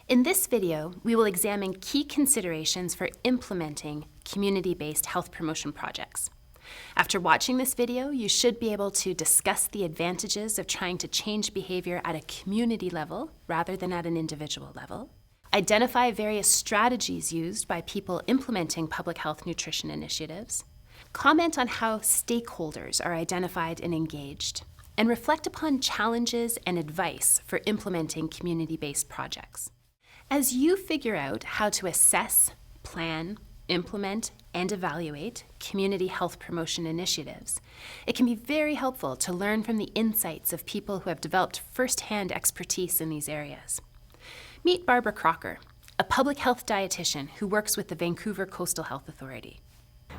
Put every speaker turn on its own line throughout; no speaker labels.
In this video, we will examine key considerations for implementing community-based health promotion projects. After watching this video, you should be able to discuss the advantages of trying to change behavior at a community level rather than at an individual level, identify various strategies used by people implementing public health nutrition initiatives, comment on how stakeholders are identified and engaged, and reflect upon challenges and advice for implementing community-based projects. As you figure out how to assess, plan, implement, and evaluate community health promotion initiatives, it can be very helpful to learn from the insights of people who have developed first-hand expertise in these areas. Meet Barbara Crocker, a public health dietitian who works with the Vancouver Coastal Health Authority.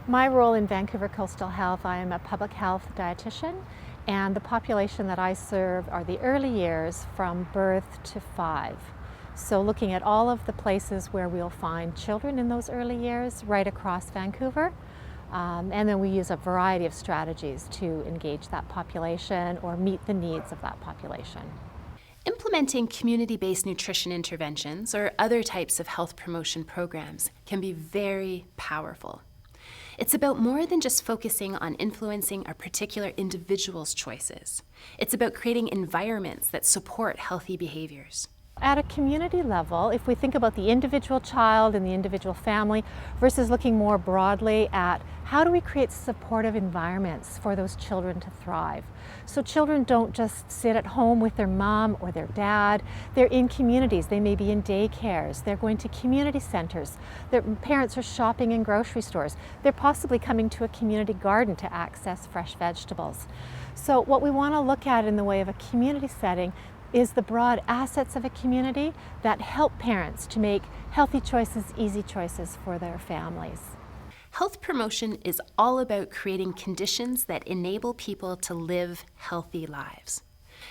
My role in Vancouver Coastal Health, I am a public health dietitian, and the population that I serve are the early years from birth to 5. So looking at all of the places where we'll find children in those early years right across Vancouver. And then we use a variety of strategies to engage that population or meet the needs of that population.
Implementing community-based nutrition interventions or other types of health promotion programs can be very powerful. It's about more than just focusing on influencing a particular individual's choices. It's about creating environments that support healthy behaviors.
At a community level, if we think about the individual child and the individual family versus looking more broadly at how do we create supportive environments for those children to thrive. So children don't just sit at home with their mom or their dad. They're in communities. They may be in daycares. They're going to community centers. Their parents are shopping in grocery stores. They're possibly coming to a community garden to access fresh vegetables. So what we want to look at in the way of a community setting is the broad assets of a community that help parents to make healthy choices, easy choices for their families.
Health promotion is all about creating conditions that enable people to live healthy lives.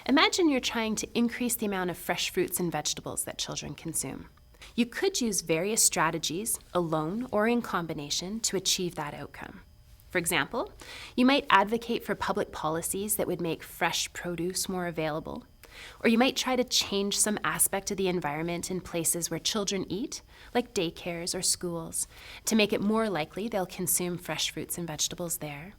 Imagine you're trying to increase the amount of fresh fruits and vegetables that children consume. You could use various strategies, alone or in combination, to achieve that outcome. For example, you might advocate for public policies that would make fresh produce more available. Or you might try to change some aspect of the environment in places where children eat, like daycares or schools, to make it more likely they'll consume fresh fruits and vegetables there.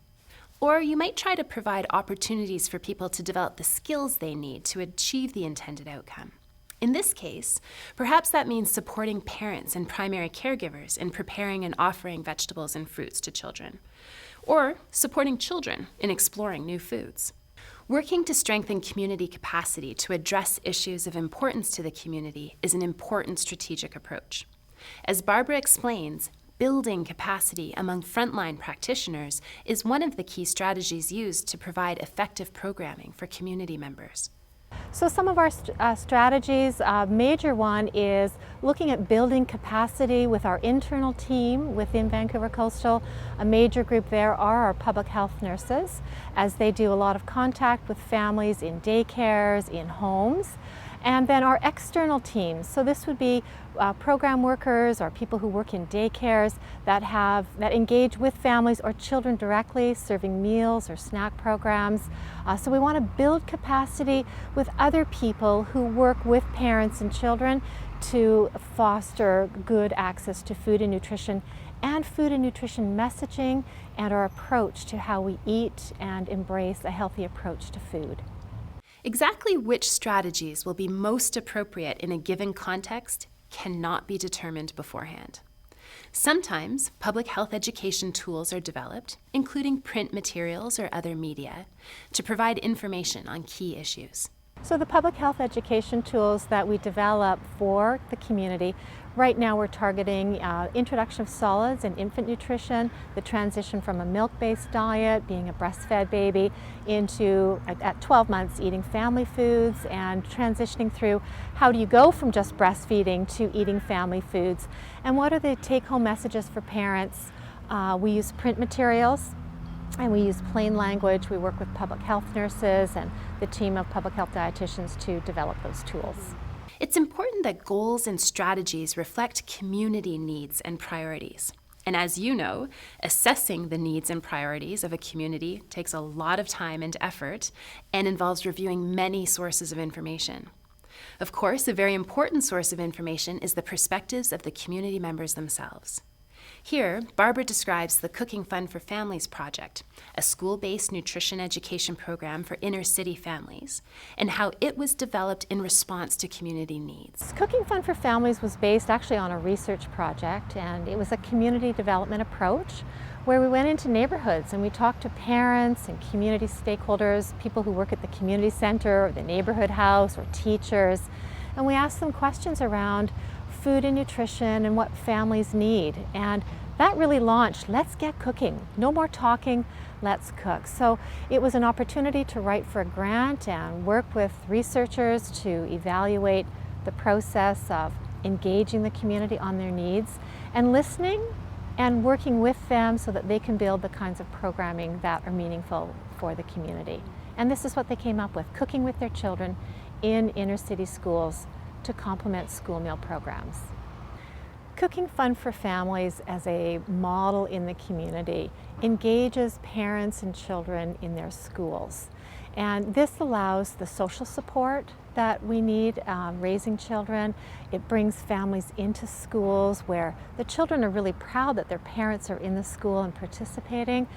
Or you might try to provide opportunities for people to develop the skills they need to achieve the intended outcome. In this case, perhaps that means supporting parents and primary caregivers in preparing and offering vegetables and fruits to children, or supporting children in exploring new foods. Working to strengthen community capacity to address issues of importance to the community is an important strategic approach. As Barbara explains, building capacity among frontline practitioners is one of the key strategies used to provide effective programming for community members.
So some of our strategies, major one is looking at building capacity with our internal team within Vancouver Coastal. A major group there are our public health nurses, as they do a lot of contact with families in daycares, in homes. And then our external teams, so this would be program workers or people who work in daycares that engage with families or children directly, serving meals or snack programs. So we want to build capacity with other people who work with parents and children to foster good access to food and nutrition messaging and our approach to how we eat and embrace a healthy approach to food.
Exactly which strategies will be most appropriate in a given context cannot be determined beforehand. Sometimes public health education tools are developed, including print materials or other media, to provide information on key issues.
So the public health education tools that we develop for the community, right now we're targeting introduction of solids and infant nutrition, the transition from a milk-based diet, being a breastfed baby, into, at 12 months, eating family foods, and transitioning through how do you go from just breastfeeding to eating family foods, and what are the take-home messages for parents. We use print materials, and we use plain language. We work with public health nurses and the team of public health dietitians to develop those tools.
It's important that goals and strategies reflect community needs and priorities. And as you know, assessing the needs and priorities of a community takes a lot of time and effort and involves reviewing many sources of information. Of course, a very important source of information is the perspectives of the community members themselves. Here, Barbara describes the Cooking Fund for Families project, a school-based nutrition education program for inner-city families, and how it was developed in response to community needs.
Cooking Fund for Families was based actually on a research project, and it was a community development approach where we went into neighborhoods and we talked to parents and community stakeholders, people who work at the community center or the neighborhood house or teachers, and we asked them questions around food and nutrition and what families need. And that really launched, let's get cooking. No more talking, let's cook. So it was an opportunity to write for a grant and work with researchers to evaluate the process of engaging the community on their needs and listening and working with them so that they can build the kinds of programming that are meaningful for the community. And this is what they came up with, cooking with their children in inner city schools to complement school meal programs. Cooking Fund for Families as a model in the community engages parents and children in their schools. And this allows the social support that we need raising children. It brings families into schools where the children are really proud that their parents are in the school and participating.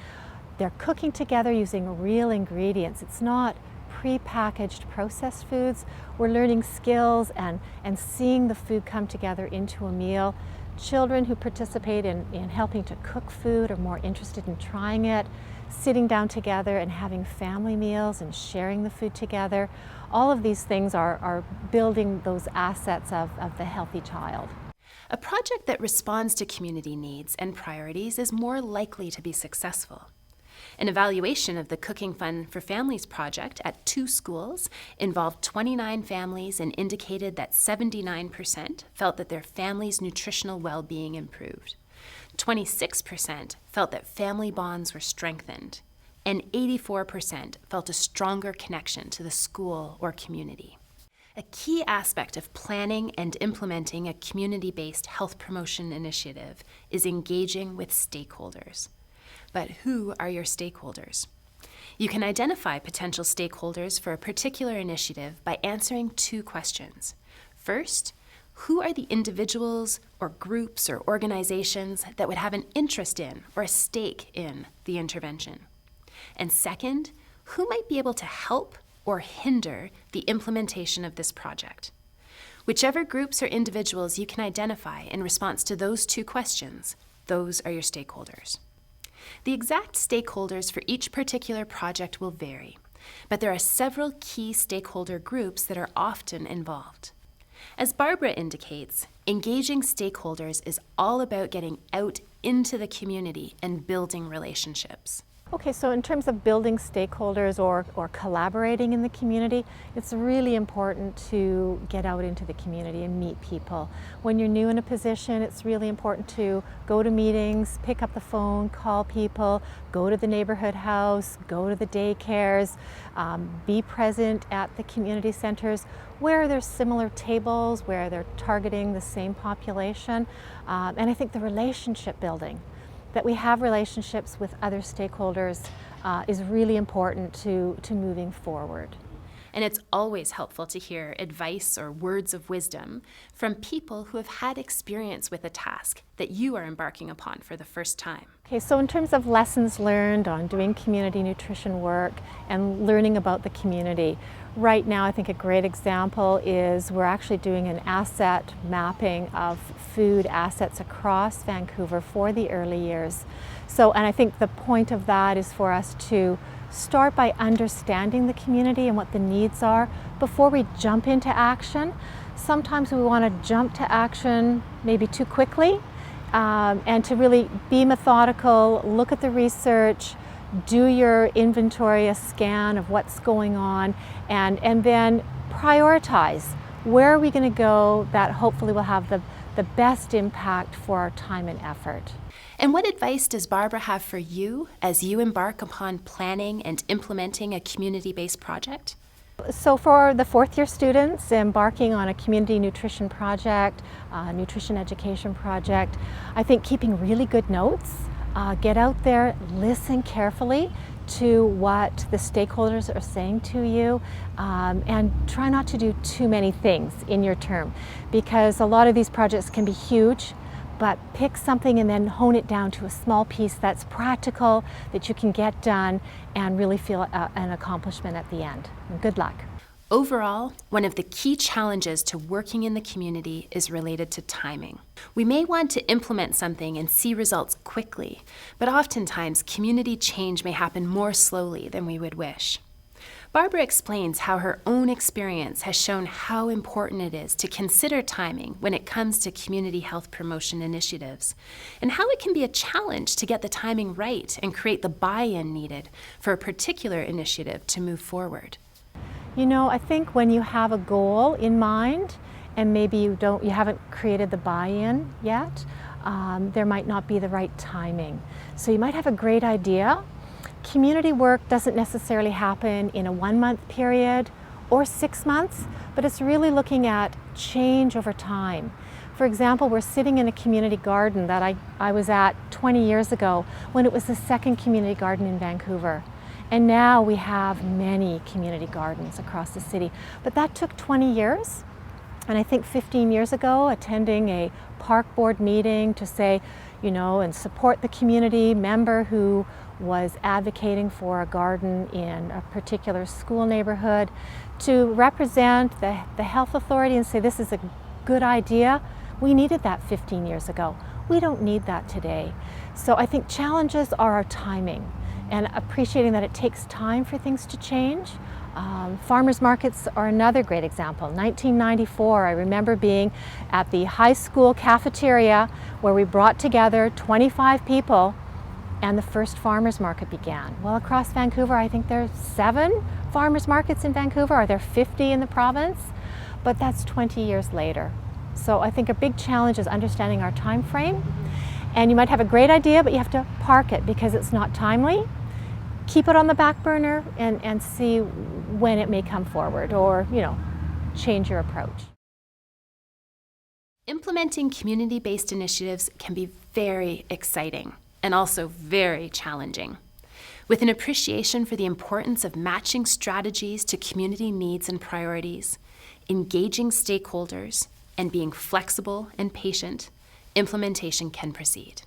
They're cooking together using real ingredients. It's not pre-packaged processed foods. We're learning skills and seeing the food come together into a meal. Children who participate in helping to cook food are more interested in trying it, sitting down together and having family meals and sharing the food together. All of these things are building those assets of the healthy child.
A project that responds to community needs and priorities is more likely to be successful. An evaluation of the Cooking Fund for Families project at 2 schools involved 29 families and indicated that 79% felt that their family's nutritional well-being improved. 26% felt that family bonds were strengthened, and 84% felt a stronger connection to the school or community. A key aspect of planning and implementing a community-based health promotion initiative is engaging with stakeholders. But who are your stakeholders? You can identify potential stakeholders for a particular initiative by answering 2 questions. First, who are the individuals or groups or organizations that would have an interest in or a stake in the intervention? And second, who might be able to help or hinder the implementation of this project? Whichever groups or individuals you can identify in response to those 2 questions, those are your stakeholders. The exact stakeholders for each particular project will vary, but there are several key stakeholder groups that are often involved. As Barbara indicates, engaging stakeholders is all about getting out into the community and building relationships.
Okay, so in terms of building stakeholders or collaborating in the community, it's really important to get out into the community and meet people. When you're new in a position, it's really important to go to meetings, pick up the phone, call people, go to the neighborhood house, go to the daycares, be present at the community centers where there's similar tables, where they're targeting the same population. And I think the relationship building, that we have relationships with other stakeholders is really important to moving forward.
And it's always helpful to hear advice or words of wisdom from people who have had experience with a task that you are embarking upon for the first time.
Okay, so in terms of lessons learned on doing community nutrition work and learning about the community, right now I think a great example is we're actually doing an asset mapping of food assets across Vancouver for the early years. And I think the point of that is for us to start by understanding the community and what the needs are before we jump into action. Sometimes we want to jump to action maybe too quickly, and to really be methodical, look at the research, do your inventory, a scan of what's going on, and then prioritize. Where are we going to go that hopefully will have the best impact for our time and effort?
And what advice does Barbara have for you as you embark upon planning and implementing a community-based project?
So for the 4th year students embarking on a community nutrition project, nutrition education project, I think keeping really good notes Get out there, listen carefully to what the stakeholders are saying to you, and try not to do too many things in your term, because a lot of these projects can be huge, but pick something and then hone it down to a small piece that's practical, that you can get done and really feel an accomplishment at the end. And good luck.
Overall, one of the key challenges to working in the community is related to timing. We may want to implement something and see results quickly, but oftentimes community change may happen more slowly than we would wish. Barbara explains how her own experience has shown how important it is to consider timing when it comes to community health promotion initiatives, and how it can be a challenge to get the timing right and create the buy-in needed for a particular initiative to move forward.
You know, I think when you have a goal in mind and maybe you haven't created the buy-in yet, there might not be the right timing. So you might have a great idea. Community work doesn't necessarily happen in a 1-month period or 6 months, but it's really looking at change over time. For example, we're sitting in a community garden that I was at 20 years ago when it was the second community garden in Vancouver. And now we have many community gardens across the city. But that took 20 years. And I think 15 years ago, attending a park board meeting to say, and support the community member who was advocating for a garden in a particular school neighborhood, to represent the health authority and say, this is a good idea. We needed that 15 years ago. We don't need that today. So I think challenges are our timing, and appreciating that it takes time for things to change. Farmers markets are another great example. 1994, I remember being at the high school cafeteria where we brought together 25 people and the first farmers market began. Well, across Vancouver, I think there's 7 farmers markets in Vancouver. Are there 50 in the province? But that's 20 years later. So I think a big challenge is understanding our time frame. And you might have a great idea, but you have to park it because it's not timely. Keep it on the back burner and see when it may come forward, or, change your approach.
Implementing community-based initiatives can be very exciting and also very challenging. With an appreciation for the importance of matching strategies to community needs and priorities, engaging stakeholders, and being flexible and patient, implementation can proceed.